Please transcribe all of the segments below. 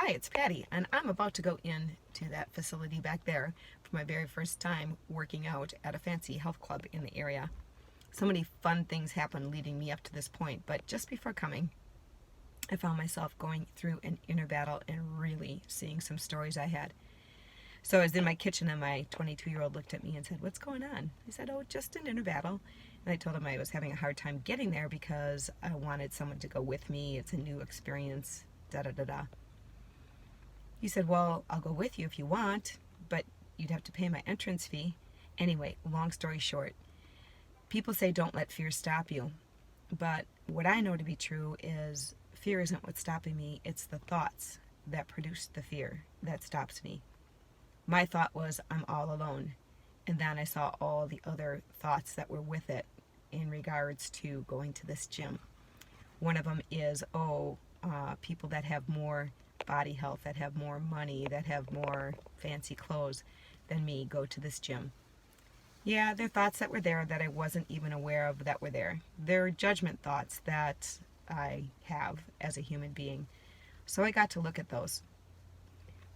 Hi, it's Patty, and I'm about to go into that facility back there for my very first time working out at a fancy health club in the area. So many fun things happened leading me up to this point, but just before coming, I found myself going through an inner battle and really seeing some stories I had. So I was in my kitchen and my 22-year-old looked at me and said, "What's going on?" I said, "Oh, just an inner battle." And I told him I was having a hard time getting there because I wanted someone to go with me. It's a new experience, da da da da. He said, "Well, I'll go with you if you want, but you'd have to pay my entrance fee." Anyway, long story short, people say don't let fear stop you. But what I know to be true is fear isn't what's stopping me. It's the thoughts that produce the fear that stops me. My thought was, I'm all alone. And then I saw all the other thoughts that were with it in regards to going to this gym. One of them is, people that have more body health, that have more money, that have more fancy clothes than me go to this gym. Yeah, they're thoughts that were there that I wasn't even aware of that were there. They're judgment thoughts that I have as a human being. So I got to look at those.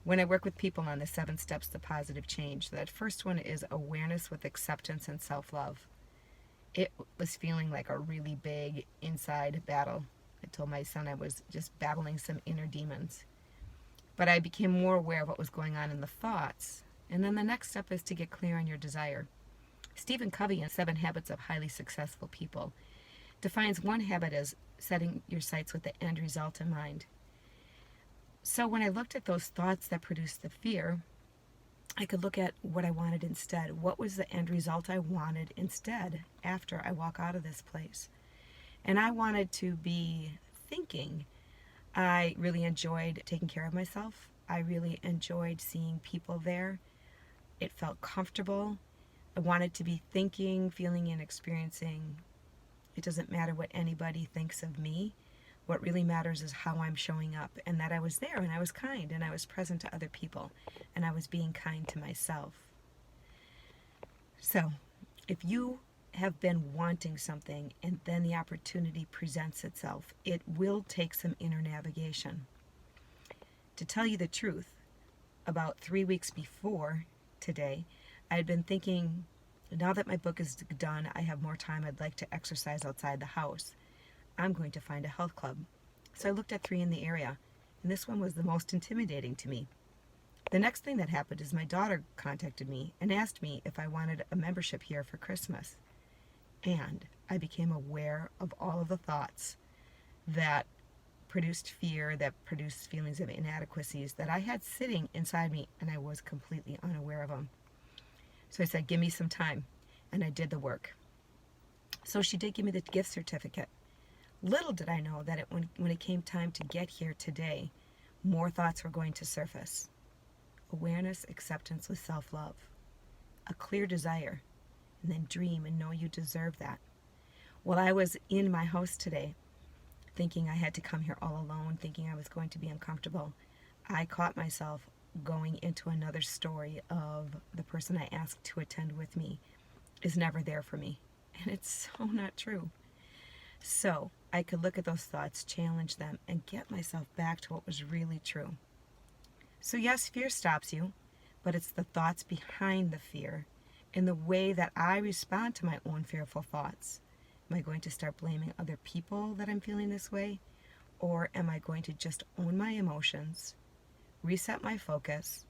When I work with people on the 7 steps to positive change, that first one is awareness with acceptance and self-love. It was feeling like a really big inside battle. I told my son I was just battling some inner demons. But I became more aware of what was going on in the thoughts. And then the next step is to get clear on your desire. Stephen Covey in 7 Habits of Highly Successful People defines one habit as setting your sights with the end result in mind. So when I looked at those thoughts that produced the fear, I could look at what I wanted instead. What was the end result I wanted instead after I walk out of this place? And I wanted to be thinking. I really enjoyed taking care of myself. I really enjoyed seeing people there. It felt comfortable. I wanted to be thinking, feeling, and experiencing. It doesn't matter what anybody thinks of me. What really matters is how I'm showing up, and that I was there and I was kind and I was present to other people and I was being kind to myself. So, if you have been wanting something and then the opportunity presents itself, it will take some inner navigation. To tell you the truth, about 3 weeks before today, I had been thinking, now that my book is done, I have more time, I'd like to exercise outside the house. I'm going to find a health club. So I looked at 3 in the area, and this one was the most intimidating to me. The next thing that happened is my daughter contacted me and asked me if I wanted a membership here for Christmas. And I became aware of all of the thoughts that produced fear, that produced feelings of inadequacies that I had sitting inside me, and I was completely unaware of them. So I said, give me some time, and I did the work. So she did give me the gift certificate. Little did I know that when it came time to get here today, more thoughts were going to surface. Awareness, acceptance with self-love. A clear desire. And then dream and know you deserve that. While I was in my house today, thinking I had to come here all alone, thinking I was going to be uncomfortable, I caught myself going into another story of the person I asked to attend with me is never there for me. And it's so not true. So I could look at those thoughts, challenge them, and get myself back to what was really true. So yes, fear stops you, but it's the thoughts behind the fear and the way that I respond to my own fearful thoughts. Am I going to start blaming other people that I'm feeling this way? Or am I going to just own my emotions, reset my focus,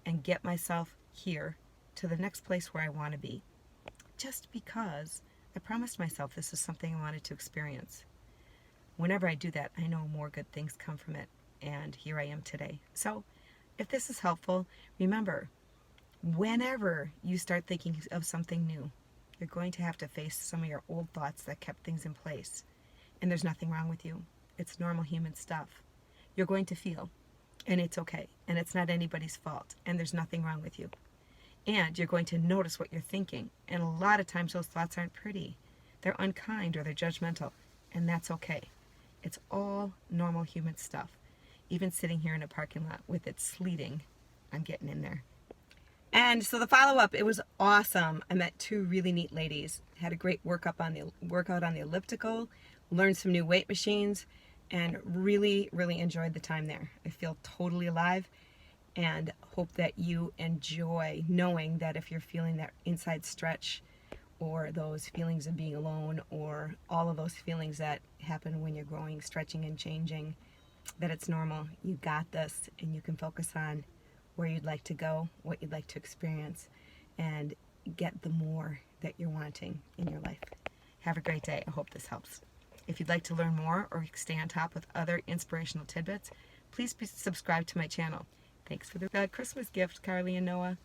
and get myself here to the next place where I want to be? Just because I promised myself this is something I wanted to experience. Whenever I do that, I know more good things come from it, and here I am today. So, if this is helpful, remember, whenever you start thinking of something new, you're going to have to face some of your old thoughts that kept things in place. And there's nothing wrong with you. It's normal human stuff. You're going to feel, and it's okay, and it's not anybody's fault, and there's nothing wrong with you. And you're going to notice what you're thinking. And a lot of times those thoughts aren't pretty. They're unkind or they're judgmental. And that's okay. It's all normal human stuff. Even sitting here in a parking lot with it sleeting, I'm getting in there. And so the follow-up, it was awesome. I met 2 really neat ladies. Had a great workout on the elliptical, learned some new weight machines, and really, really enjoyed the time there. I feel totally alive and hope that you enjoy knowing that if you're feeling that inside stretch or those feelings of being alone or all of those feelings that happen when you're growing, stretching, and changing, that it's normal. You got this, and you can focus on where you'd like to go, what you'd like to experience, and get the more that you're wanting in your life. Have a great day. I hope this helps. If you'd like to learn more or stay on top with other inspirational tidbits, please subscribe to my channel. Thanks for the Christmas gift, Carly and Noah.